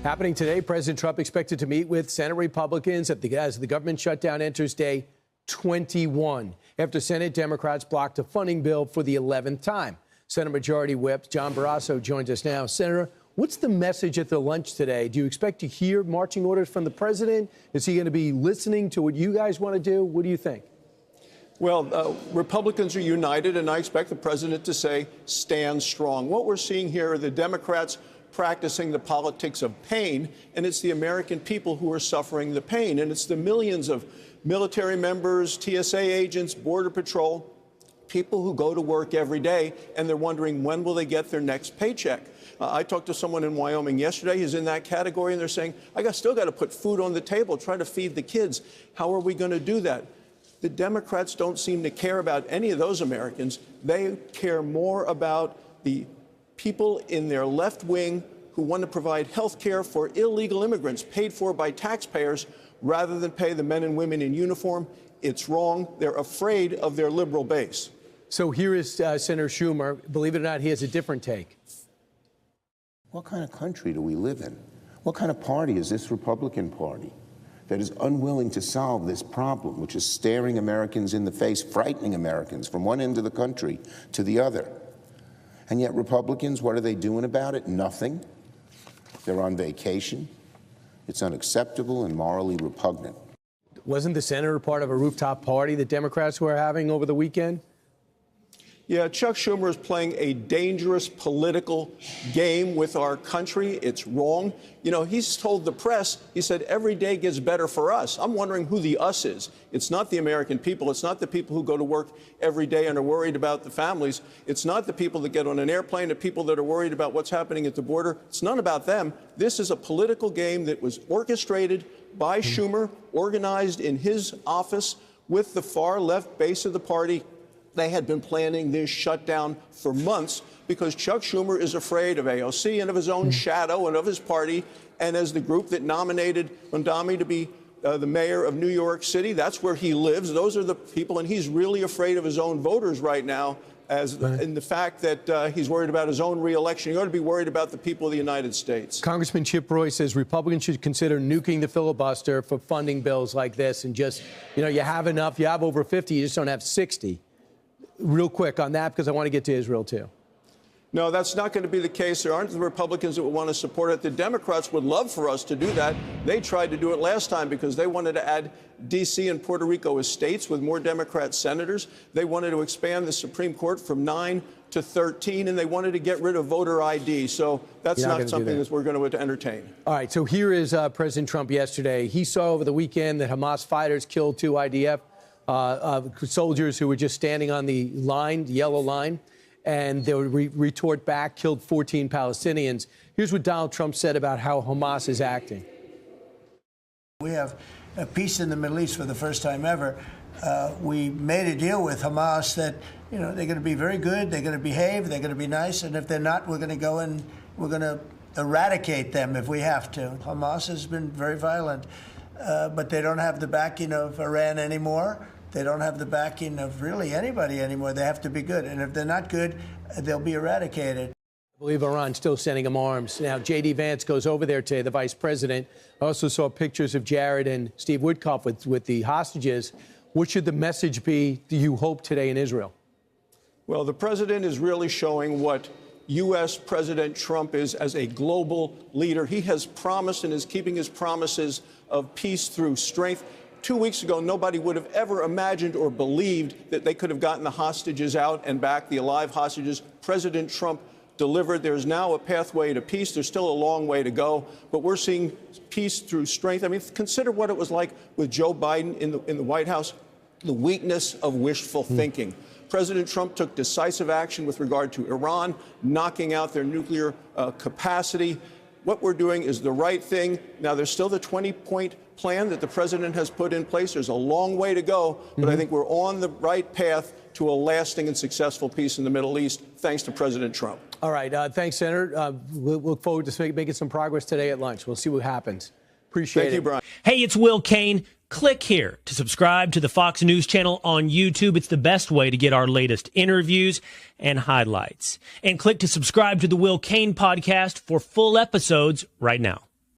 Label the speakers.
Speaker 1: Happening today, President Trump expected to meet with Senate Republicans as the government shutdown enters day 21, after Senate Democrats blocked a funding bill for the 11th time. Senate Majority Whip John Barrasso joins us now. Senator, what's the message at the lunch today? Do you expect to hear marching orders from the president? Is he going to be listening to what you guys want to do? What do you think?
Speaker 2: Well, Republicans are united, and I expect the president to say, stand strong. What we're seeing here are the Democrats practicing the politics of pain, and it's the American people who are suffering the pain. And it's the millions of military members, TSA agents, Border Patrol, people who go to work every day, and they're wondering when will they get their next paycheck. I talked to someone in Wyoming yesterday who's in that category, and they're saying, still got to put food on the table, try to feed the kids. How are we going to do that? The Democrats don't seem to care about any of those Americans. They care more about the people in their left wing who want to provide health care for illegal immigrants paid for by taxpayers rather than pay the men and women in uniform. It's wrong. They're afraid of their liberal base.
Speaker 1: So here is Senator Schumer. Believe it or not, he has a different take.
Speaker 3: What kind of country do we live in? What kind of party is this Republican Party that is unwilling to solve this problem, which is staring Americans in the face, frightening Americans from one end of the country to the other? And yet Republicans, what are they doing about it? Nothing. They're on vacation. It's unacceptable and morally repugnant.
Speaker 1: Wasn't the senator part of a rooftop party that Democrats were having over the weekend?
Speaker 2: Yeah, Chuck Schumer is playing a dangerous political game with our country. It's wrong. You know, he's told the press, he said, every day gets better for us. I'm wondering who the us is. It's not the American people. It's not the people who go to work every day and are worried about the families. It's not the people that get on an airplane, the people that are worried about what's happening at the border. It's none about them. This is a political game that was orchestrated by Schumer, organized in his office with the far left base of the party. They had been planning this shutdown for months because Chuck Schumer is afraid of AOC and of his own shadow and of his party. And as the group that nominated Mondami to be the mayor of New York City, that's where he lives. Those are the people. And he's really afraid of his own voters right now, in the fact that he's worried about his own reelection. He ought to be worried about the people of the United States.
Speaker 1: Congressman Chip Roy says Republicans should consider nuking the filibuster for funding bills like this and just, you have enough. You have over 50. You just don't have 60. Real quick on that, because I want to get to Israel, too.
Speaker 2: No, that's not going to be the case. There aren't the Republicans that would want to support it. The Democrats would love for us to do that. They tried to do it last time because they wanted to add D.C. and Puerto Rico as states with more Democrat senators. They wanted to expand the Supreme Court from 9 to 13, and they wanted to get rid of voter ID. So that's not something that we're going to entertain. All
Speaker 1: right, so here is President Trump yesterday. He saw over the weekend that Hamas fighters killed 2 IDF soldiers who were just standing on the line, the yellow line, and they would retort back, killed 14 Palestinians. Here's what Donald Trump said about how Hamas is acting.
Speaker 4: We have a peace in the Middle East for the first time ever. We made a deal with Hamas that, they're going to be very good, they're going to behave, they're going to be nice, and if they're not, we're going to go and we're going to eradicate them if we have to. Hamas has been very violent, but they don't have the backing of Iran anymore. They don't have the backing of really anybody anymore. They have to be good. And if they're not good, they'll be eradicated.
Speaker 1: I believe Iran's still sending them arms. Now, J.D. Vance goes over there today, the vice president. I also saw pictures of Jared and Steve Woodcock with the hostages. What should the message be, do you hope, today in Israel?
Speaker 2: Well, the president is really showing what U.S. President Trump is as a global leader. He has promised and is keeping his promises of peace through strength. 2 weeks ago, nobody would have ever imagined or believed that they could have gotten the hostages out and back, the alive hostages. President Trump delivered. There's now a pathway to peace. There's still a long way to go, but we're seeing peace through strength. I mean, consider what it was like with Joe Biden in the White House, the weakness of wishful thinking. President Trump took decisive action with regard to Iran, knocking out their nuclear capacity. What we're doing is the right thing. Now, there's still the 20-point plan that the president has put in place. There's a long way to go, but I think we're on the right path to a lasting and successful peace in the Middle East, thanks to President Trump.
Speaker 1: All right. Thanks, Senator. We'll look forward to making some progress today at lunch. We'll see what happens. Appreciate it.
Speaker 2: Thank you, Brian.
Speaker 5: Hey, it's Will Kane. Click here to subscribe to the Fox News channel on YouTube. It's the best way to get our latest interviews and highlights. And click to subscribe to the Will Kane podcast for full episodes right now.